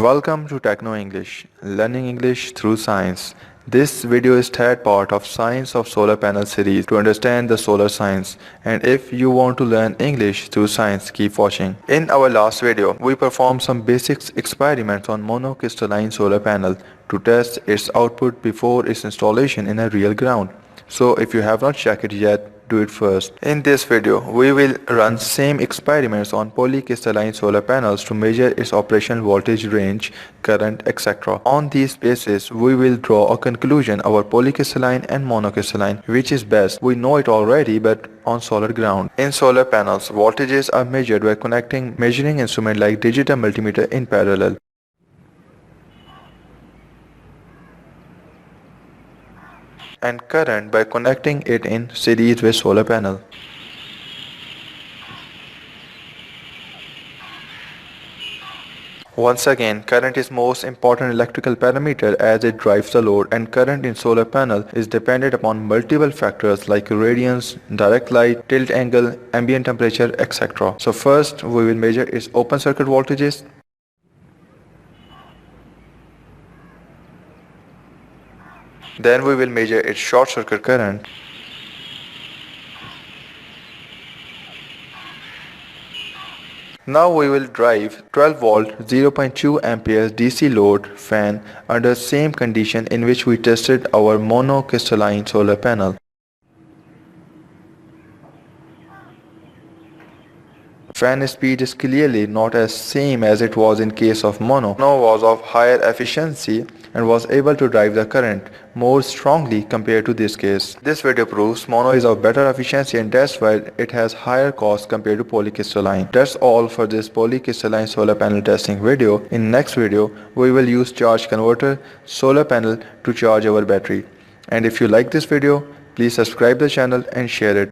Welcome to Techno English, learning English through science. This video is third part of Science of Solar Panel series to understand the solar science. And if you want to learn English through science, keep watching. In our last video, we performed some basic experiments on monocrystalline solar panel to test its output before its installation in a real ground. So if you have not checked it yet, do it first. In this video, we will run same experiments on polycrystalline solar panels to measure its operational voltage range, current, etc. On these basis, we will draw a conclusion about polycrystalline and monocrystalline, which is best. We know it already, but on solar ground. In solar panels, voltages are measured by connecting measuring instrument like digital multimeter in parallel. And current by connecting it in series with solar panel. Once again, current is most important electrical parameter as it drives the load, and current in solar panel is dependent upon multiple factors like radiance, direct light, tilt angle, ambient temperature, etc. So first we will measure its open circuit voltages. Then we will measure its short circuit current. Now we will drive 12 volt 0.2 amperes DC load fan under same condition in which we tested our monocrystalline solar panel. Fan speed is clearly not as same as it was in case of mono. Mono was of higher efficiency and was able to drive the current more strongly compared to this case. This video proves mono is of better efficiency, and that's why it has higher cost compared to polycrystalline. That's all for this polycrystalline solar panel testing video. In next video, we will use charge converter solar panel to charge our battery. And if you like this video, please subscribe the channel and share it.